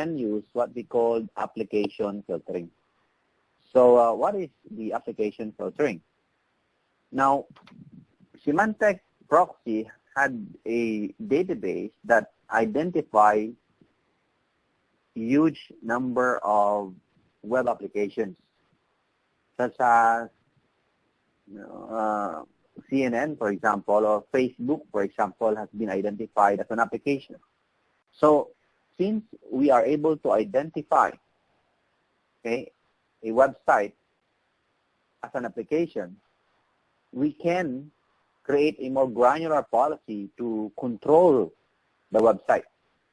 can use what we call application filtering. So what is the application filtering? Now, Symantec Proxy had a database that identifies huge number of web applications, such as CNN, for example, or Facebook, for example, has been identified as an application. So since we are able to identify, okay, a website as an application, we can create a more granular policy to control the website.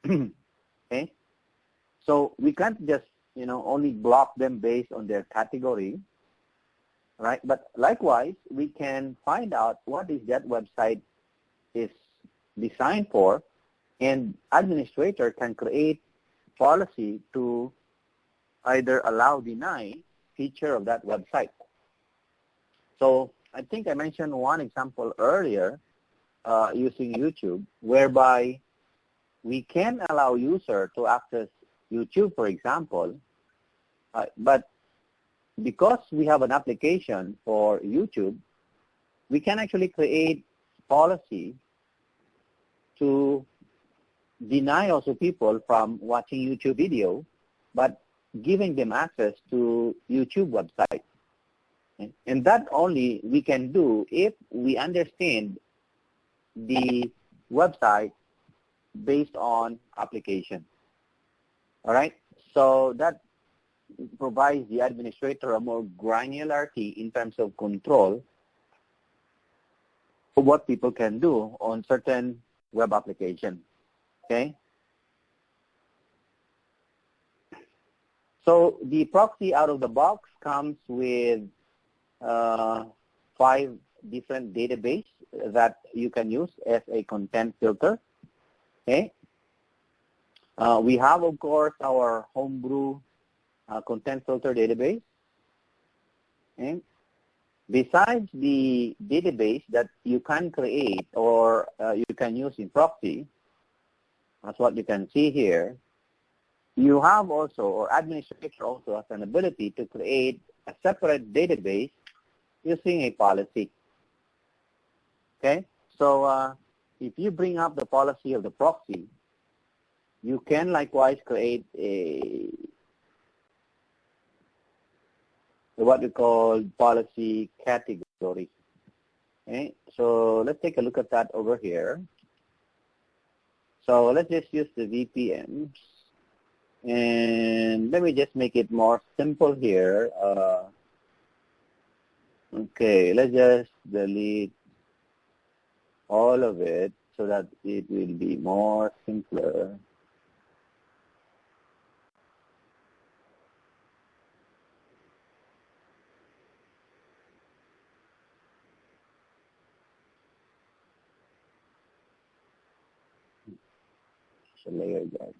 Okay? So we can't just, only block them based on their category, right? But likewise, we can find out what is that website is designed for, and administrator can create policy to either allow, deny feature of that website. So I think I mentioned one example earlier using YouTube, whereby we can allow user to access YouTube, for example, but because we have an application for YouTube, we can actually create policy to deny also people from watching YouTube video, but giving them access to YouTube website. And that only we can do if we understand the website based on application. All right? So that provides the administrator a more granularity in terms of control of what people can do on certain web application. Okay? So the proxy out of the box comes with 5 different databases that you can use as a content filter. Okay? We have, of course, our homebrew content filter database. Okay? Besides the database that you can create or you can use in proxy, that's what you can see here, you have also, or administrator also has an ability to create a separate database using a policy. Okay? So if you bring up the policy of the proxy, you can likewise create what we call policy category. Okay? So let's take a look at that over here. So let's just use the VPNs. And let me just make it more simple here. Okay, let's just delete all of it so that it will be more simpler. So layer that.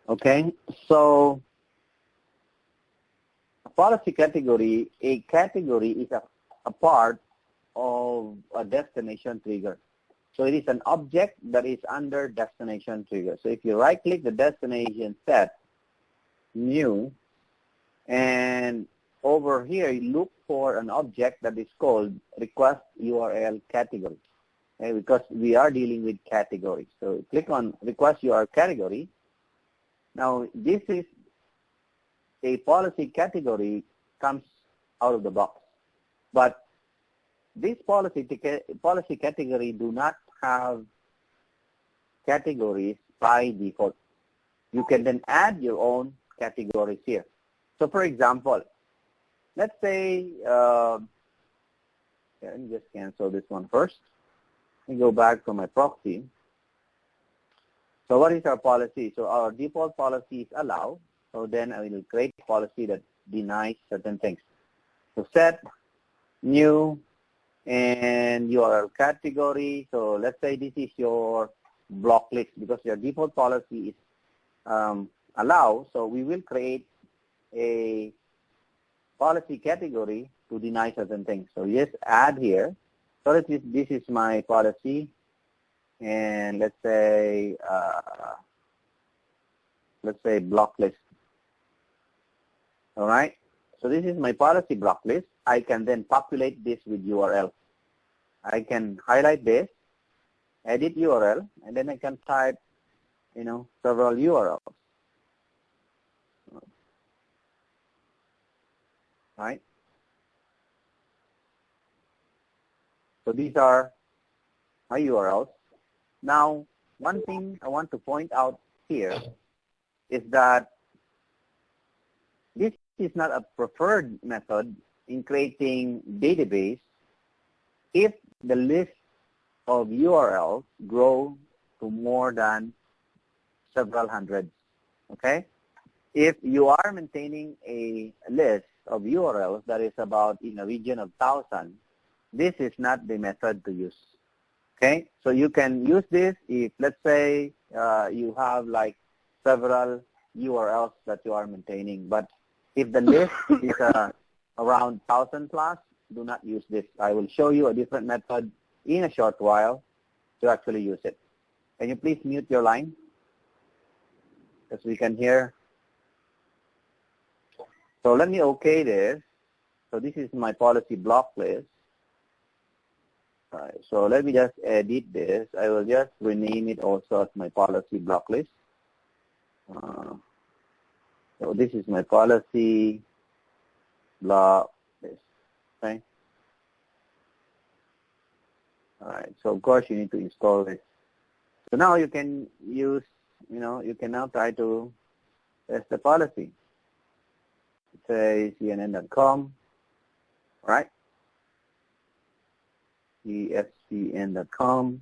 Okay, so a policy category, a category is a part of a destination trigger. So it is an object that is under destination trigger. So if you right-click the destination set, new, and over here you look for an object that is called request URL category. Okay, because we are dealing with categories. So click on request URL category. Now, this is a policy category comes out of the box. But this policy category do not have categories by default. You can then add your own categories here. So, for example, let's say, let me just cancel this one first. Let me go back to my proxy. So what is our policy? So our default policy is allow. So then I will create a policy that denies certain things. So set, new, and URL category. So let's say this is your block list because your default policy is allow. So we will create a policy category to deny certain things. So just add here. So this is my policy and let's say block list. All right. So this is my policy block list. I can then populate this with URL. I can highlight this, edit URL, and then I can type, several URLs. Right. So these are my URLs. Now, one thing I want to point out here is that this is not a preferred method in creating database if the list of URLs grow to more than several hundreds. Okay? If you are maintaining a list of URLs that is about in a region of 1,000, this is not the method to use. Okay? So you can use this if, let's say, you have like several URLs that you are maintaining. But if the list is around 1,000 plus, do not use this. I will show you a different method in a short while to actually use it. Can you please mute your line? Because we can hear. So let me okay this. So this is my policy block list. All right, so let me just edit this. I will just rename it also as my policy block list. So this is my policy block list. Okay. All right. So of course you need to install this. So now you can use, you can now try to test the policy. Say cnn.com, right? espn.com.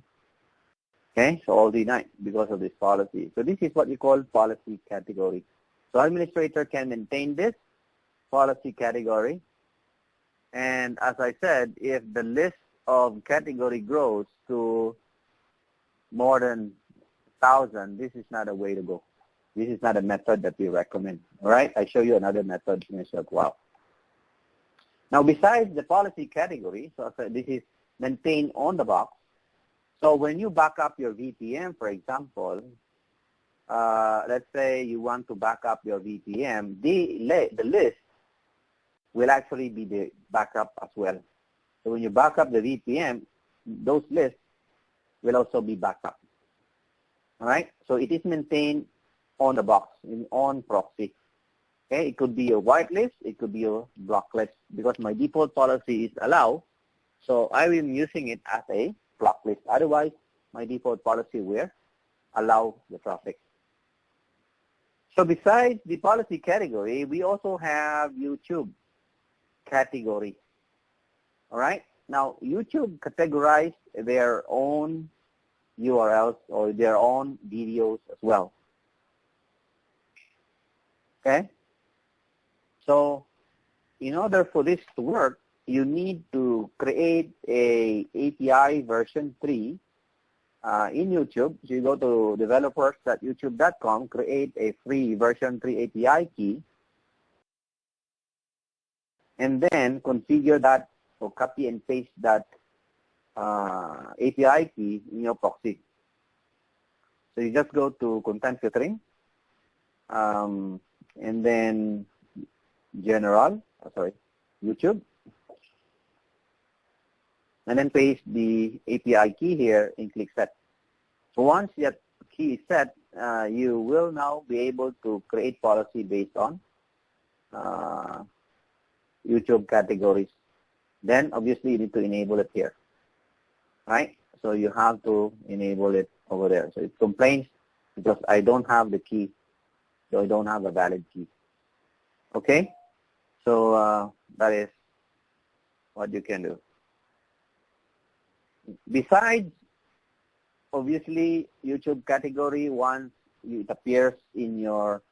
Okay, so all denied because of this policy. So this is what you call policy category. So administrator can maintain this policy category. And as I said, if the list of category grows to more than 1,000, this is not a way to go. This is not a method that we recommend. All right, I show you another method in a short while. Now, besides the policy category, so this is maintained on the box. So when you back up your VPM, for example, let's say you want to back up your VPM, the list will actually be the backup as well. So when you back up the VPM, those lists will also be backed up. All right, so it is maintained on the box, on proxy. Okay, it could be a whitelist, it could be a block list, because my default policy is allow, so I am using it as a block list. Otherwise, my default policy will allow the traffic. So besides the policy category, we also have YouTube category. All right, now YouTube categorized their own URLs or their own videos as well. Okay, so in order for this to work, you need to create a API version 3 in YouTube. So you go to developers.youtube.com, create a free version 3 API key, and then configure that or copy and paste that API key in your proxy. So you just go to content filtering, and then YouTube, and then paste the API key here and click set. So once that key is set, you will now be able to create policy based on YouTube categories. Then obviously you need to enable it here, right? So you have to enable it over there. So it complains because I don't have the key. So I don't have a valid key. Okay, so that is what you can do. Besides, obviously, YouTube category, once it appears in your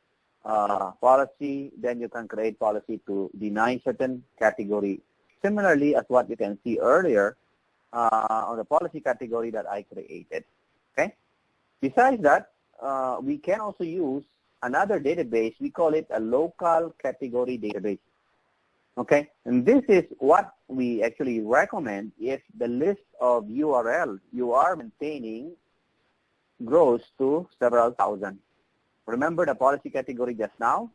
policy, then you can create policy to deny certain category. Similarly, as what you can see earlier on the policy category that I created. Okay. Besides that, we can also use another database. We call it a local category database. Okay, and this is what we actually recommend if the list of URL you are maintaining grows to several thousand. Remember the policy category just now?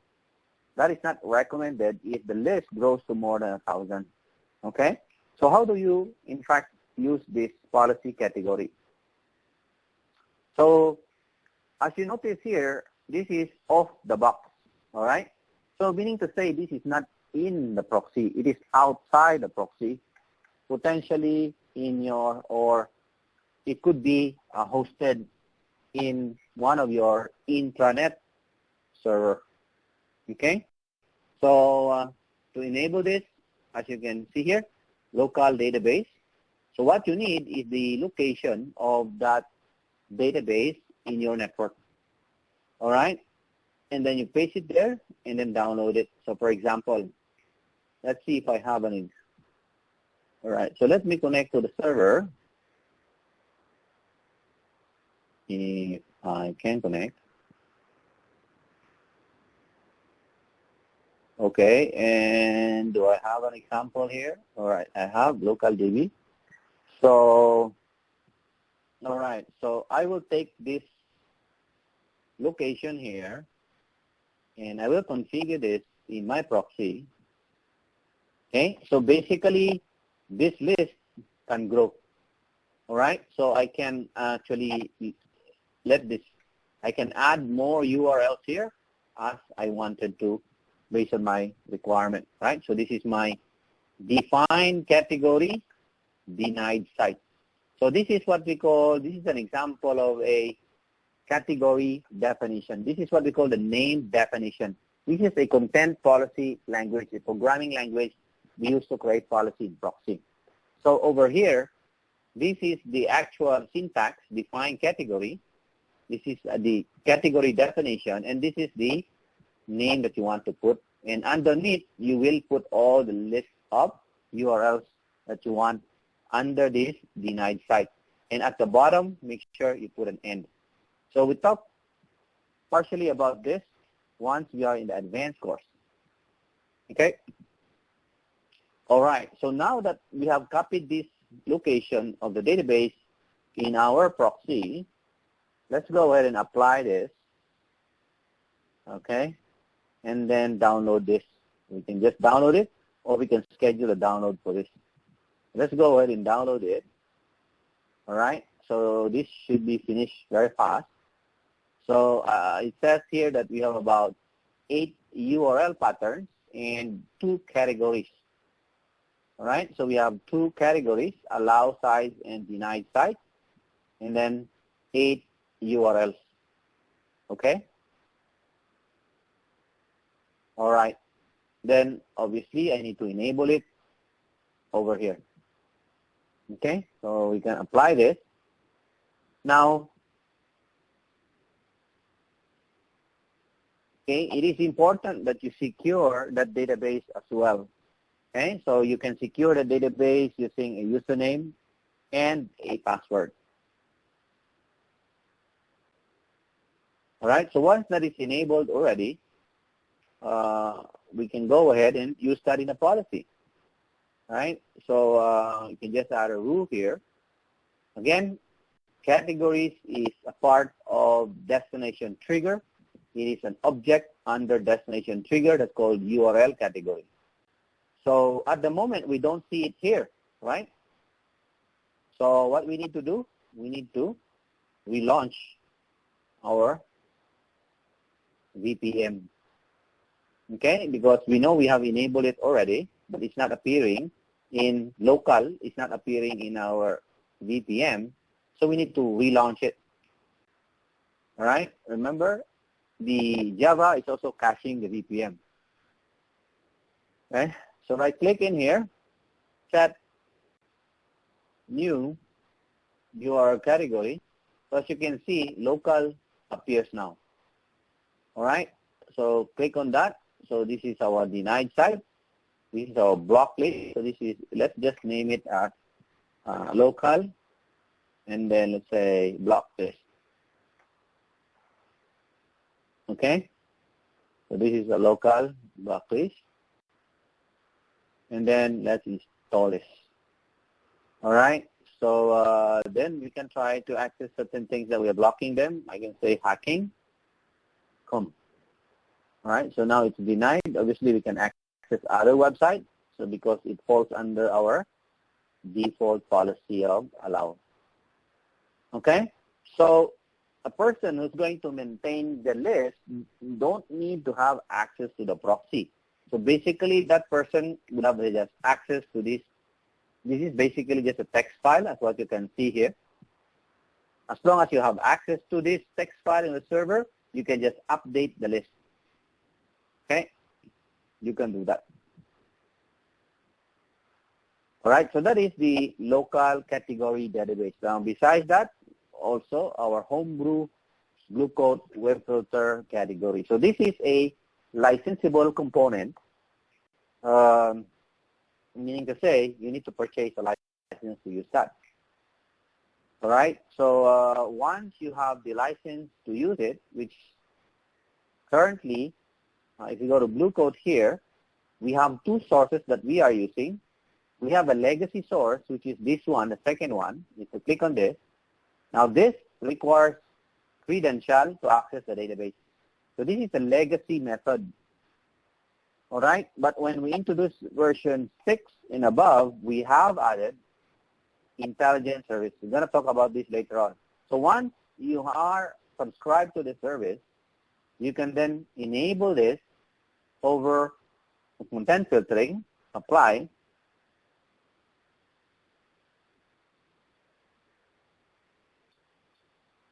That is not recommended if the list grows to more than 1,000. Okay? So how do you, in fact, use this policy category? So as you notice here, this is off the box. All right? So meaning to say this is not in the proxy. It is outside the proxy, potentially in your, or it could be hosted in one of your intranet server. Okay? So to enable this, as you can see here, local database. So what you need is the location of that database in your network. All right? And then you paste it there and then download it. So for example, let's see if I have any. All right, so let me connect to the server. If I can connect. Okay, and do I have an example here? All right, I have local DB. So, all right, so I will take this location here and I will configure this in my proxy. Okay, so basically this list can grow. All right, so I can actually let this, I can add more URLs here as I wanted to based on my requirement, right? So this is my defined category, denied site. So this is what we call, this is an example of a category definition. This is what we call the name definition. This is a content policy language, a programming language we use to create policy in proxy. So over here, this is the actual syntax, defined category. This is the category definition, and this is the name that you want to put. And underneath, you will put all the list of URLs that you want under this denied site. And at the bottom, make sure you put an end. So we talked partially about this once we are in the advanced course. Okay? All right, so now that we have copied this location of the database in our proxy, let's go ahead and apply this. Okay? And then download this. We can just download it, or we can schedule a download for this. Let's go ahead and download it. All right, so this should be finished very fast. So it says here that we have about 8 URL patterns and 2 categories. All right, so we have 2 categories, allow size and denied site, and then 8 URLs. Okay? All right, then obviously I need to enable it over here. Okay, so we can apply this. Now, okay, it is important that you secure that database as well. Okay, so you can secure the database using a username and a password. All right, so once that is enabled already, we can go ahead and use that in a policy. All right, so you can just add a rule here. Again, categories is a part of destination trigger. It is an object under destination trigger that's called URL category. So at the moment, we don't see it here, right? So what we need to do, we need to relaunch our VPN. Okay, because we know we have enabled it already, but it's not appearing in local, it's not appearing in our VPN, so we need to relaunch it. All right, remember, the Java is also caching the VPN. Okay, so right click in here, set new URL category. So as you can see, local appears now. All right, so click on that. So this is our denied site. This is our block list. So this is, let's just name it as local, and then let's say block list. Okay, so this is a local block list, and then let's install this. All right, So then we can try to access certain things that we are blocking them. I can say hacking. Come. All right, so now it's denied. Obviously, we can access other websites. So because it falls under our default policy of allow. Okay, so a person who's going to maintain the list don't need to have access to the proxy. So basically, that person would have just access to this. This is basically just a text file, as what you can see here. As long as you have access to this text file in the server, you can just update the list. Okay, you can do that. All right, so that is the local category database. Now, besides that, also our homebrew Bluecoat web filter category. So this is a licensable component, meaning to say you need to purchase a license to use that. All right, so once you have the license to use it, which currently, if you go to Bluecoat here, we have two sources that we are using. We have a legacy source, which is this one, the second one. If you click on this, now this requires credential to access the database. So this is a legacy method. All right, but when we introduce version 6 and above, we have added intelligence service. We're going to talk about this later on. So once you are subscribed to the service, you can then enable this over content filtering, apply,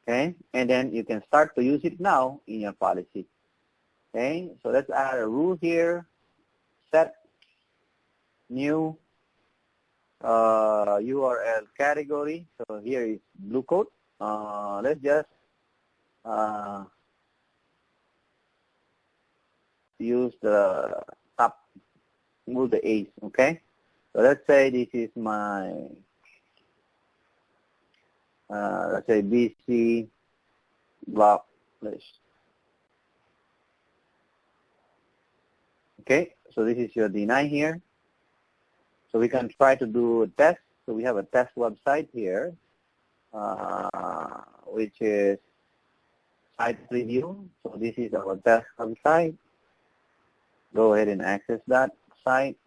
okay, and then you can start to use it now in your policy. Okay, so let's add a rule here, set new URL category. So here is Bluecoat. Let's just use the top, move the A's, okay? So let's say this is my, let's say BC block list. Okay, so this is your deny here. So we can try to do a test. So we have a test website here, which is site preview. So this is our test website. Go ahead and access that site.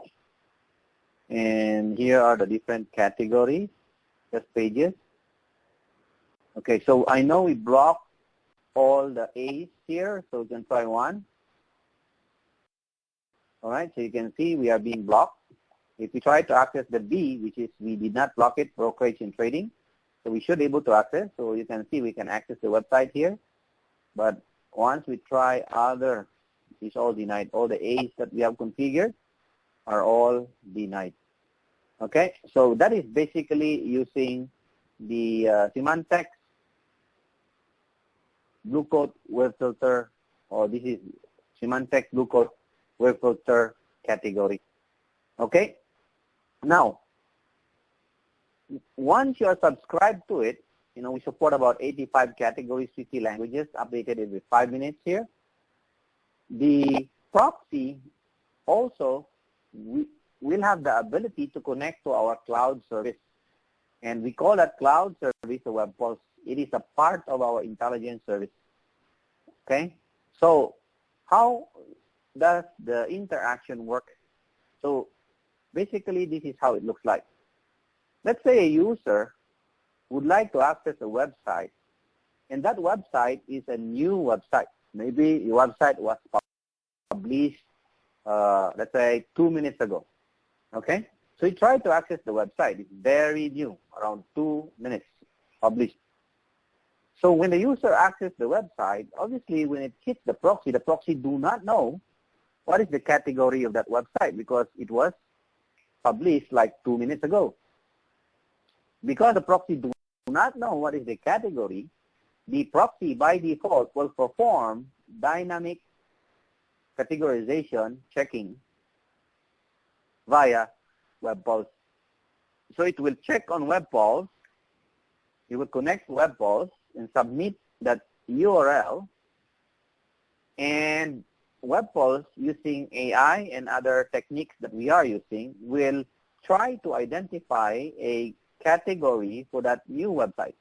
And here are the different categories, test pages. Okay, so I know we blocked all the A's here, so we can try one. All right, so you can see we are being blocked. If we try to access the B, which is we did not block it, brokerage and trading, so we should be able to access. So you can see we can access the website here. But once we try other, it's all denied. All the A's that we have configured are all denied. Okay, so that is basically using the Symantec Bluecoat web filter, or this is Symantec Bluecoat web filter category. Okay, now once you are subscribed to it, you know, we support about 85 categories, 50 languages, updated every 5 minutes here. The proxy also will have the ability to connect to our cloud service. And we call that cloud service a web pulse. It is a part of our intelligence service. Okay, so how does the interaction work? So basically, this is how it looks like. Let's say a user would like to access a website, and that website is a new website. Maybe your website was published, let's say, 2 minutes ago. Okay, so you try to access the website. It's very new, around 2 minutes published. So when the user accesses the website, obviously when it hits the proxy do not know what is the category of that website because it was published like 2 minutes ago. Because the proxy do not know what is the category, the proxy by default will perform dynamic categorization checking via web pulse. So it will check on web pulse, it will connect web pulse and submit that URL, and web pulse using AI and other techniques that we are using will try to identify a category for that new website.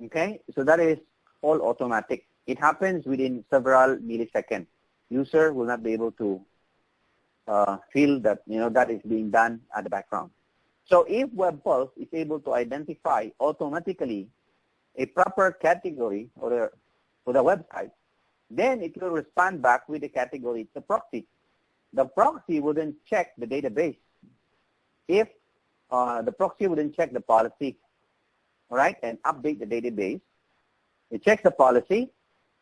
Okay, so that is all automatic. It happens within several milliseconds. User will not be able to feel that that is being done at the background. So if WebPulse is able to identify automatically a proper category for the website, then it will respond back with the category. It's a proxy. The proxy wouldn't check the database if the proxy wouldn't check the policy, all right, and update the database. It checks the policy.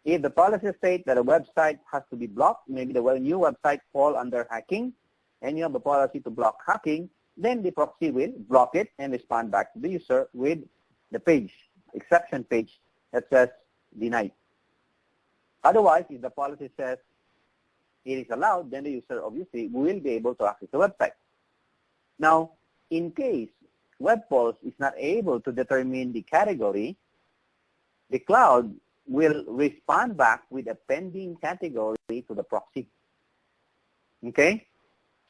If the policy states that a website has to be blocked, maybe the new website fall under hacking, and you have a policy to block hacking, then the proxy will block it and respond back to the user with the page, exception page that says denied. Otherwise, if the policy says it is allowed, then the user obviously will be able to access the website. Now, in case WebPulse is not able to determine the category, the cloud will respond back with a pending category to the proxy. Okay?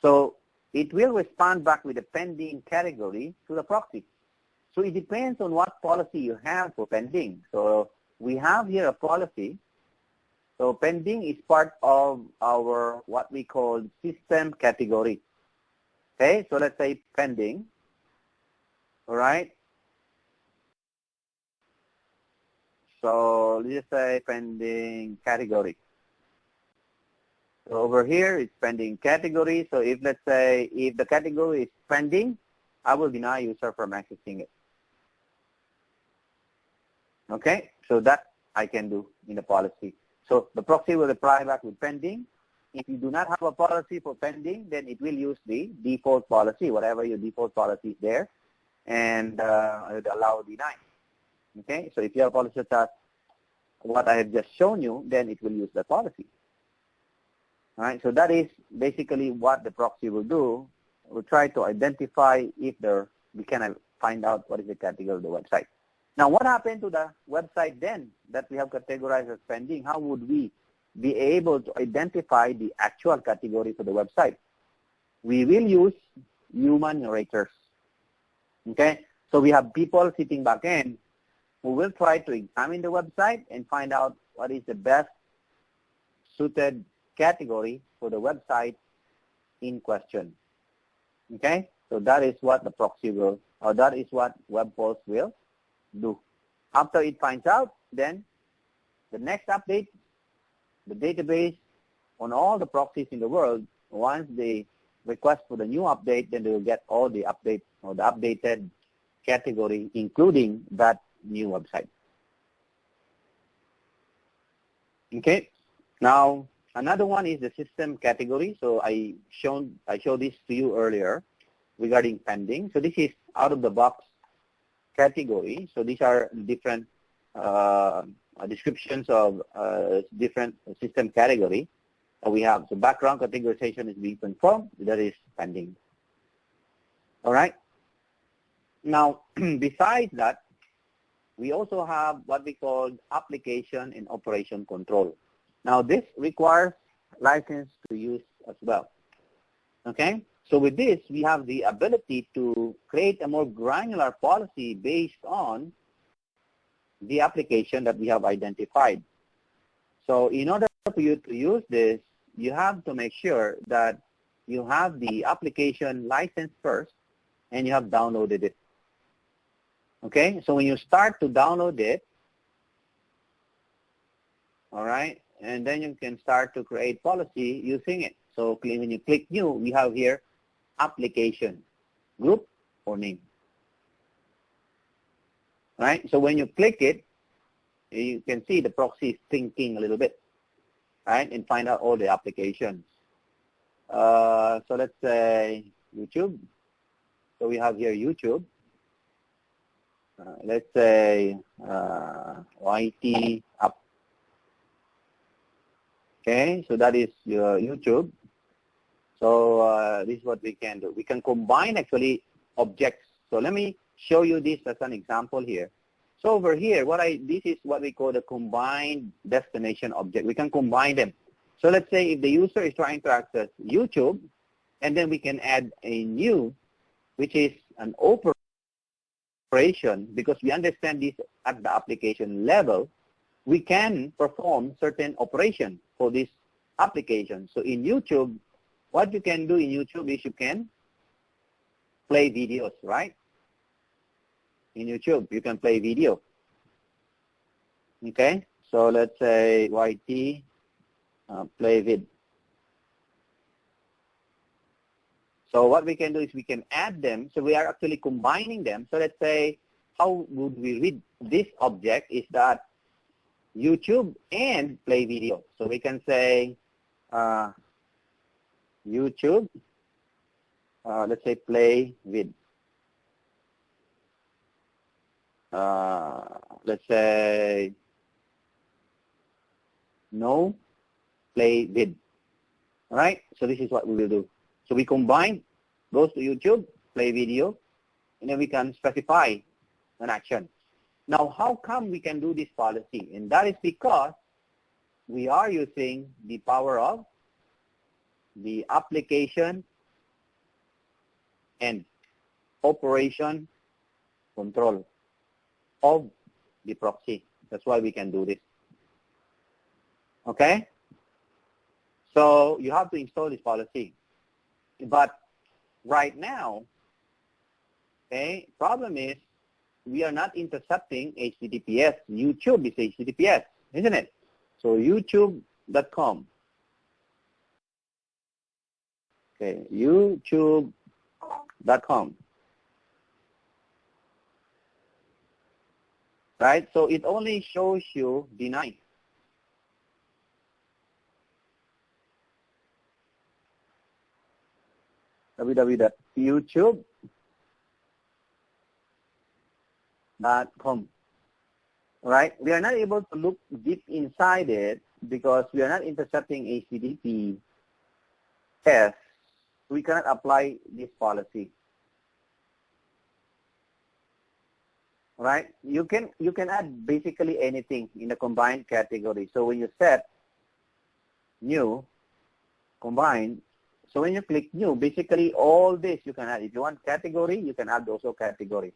So it will respond back with a pending category to the proxy. So it depends on what policy you have for pending. So we have here a policy. So pending is part of our what we call system category. Okay, so let's say pending. All right. So let's say pending category. So over here it's pending category. So if let's say if the category is pending, I will deny user from accessing it. Okay, so that I can do in the policy. So the proxy will reply back with pending. If you do not have a policy for pending, then it will use the default policy, whatever your default policy is there, and it will allow deny. Okay, so if you have a policy such as what I have just shown you, then it will use the policy. All right, so that is basically what the proxy will do. We'll try to identify if we can find out what is the category of the website. Now, what happened to the website then that we have categorized as pending? How would we be able to identify the actual category for the website? We will use human narrators. Okay, so we have people sitting back in who will try to examine the website and find out what is the best suited category for the website in question. Okay, so that is what the proxy will, or that is what WebPulse will do. After it finds out, then the next update, the database on all the proxies in the world, once they request for the new update, then they will get all the updates or the updated category, including that new website. Okay. Now, another one is the system category. So I showed this to you earlier regarding pending. So this is out of the box category. So these are different descriptions of different system category. We have the background categorization is being confirmed. That is pending. All right. Now, besides that, we also have what we call application and operation control. Now, this requires license to use as well. Okay. So with this, we have the ability to create a more granular policy based on the application that we have identified. So in order for you to use this, you have to make sure that you have the application license first and you have downloaded it. Okay, so when you start to download it, all right, and then you can start to create policy using it. So when you click new, we have here application, group, or name. Right? So when you click it, you can see the proxy is thinking a little bit, right, and find out all the applications. So let's say YouTube. So we have here YouTube. Let's say YT Up. Okay, so that is your YouTube. So this is what we can do. We can combine actually objects. So let me show you this as an example here. So over here, this is what we call the combined destination object. We can combine them. So let's say if the user is trying to access YouTube, and then we can add a new, which is an open operation, because we understand this at the application level, we can perform certain operation for this application. So in YouTube, what you can do in YouTube is you can play videos, right? In YouTube, you can play video. Okay, so let's say YT play vid. So what we can do is we can add them. So we are actually combining them. So let's say, how would we read this object is that YouTube and play video. So we can say YouTube, let's say play vid. Let's say no play vid. All right? So this is what we will do. So we combine, goes to YouTube, play video, and then we can specify an action. Now, how come we can do this policy? And that is because we are using the power of the application and operation control of the proxy. That's why we can do this. Okay? So you have to install this policy. But right now, okay, problem is we are not intercepting HTTPS. YouTube is HTTPS, isn't it? So youtube.com. Okay, youtube.com. Right? So it only shows you deny. www.youtube.com. Right? We are not able to look deep inside it because we are not intercepting HTTPS. We cannot apply this policy. Right? You can add basically anything in the combined category. So when you set new, combine, so when you click new, basically all this you can add. If you want category, you can add also category,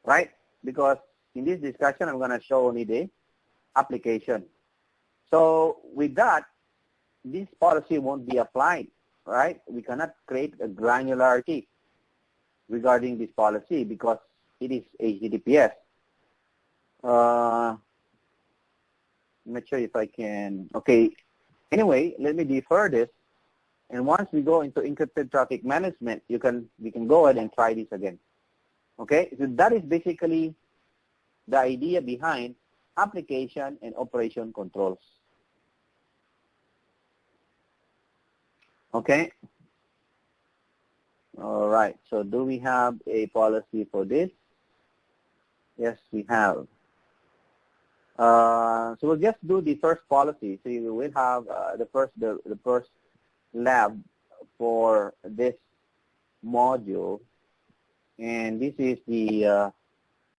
right? Because in this discussion, I'm going to show only the application. So with that, this policy won't be applied, right? We cannot create a granularity regarding this policy because it is HTTPS. I'm not sure if I can. Okay. Anyway, let me defer this. And once we go into encrypted traffic management, we can go ahead and try this again. Okay, so that is basically the idea behind application and operation controls. Okay. All right. So do we have a policy for this? Yes, we have. So we'll just do the first policy. So you will have the first lab for this module, and this is the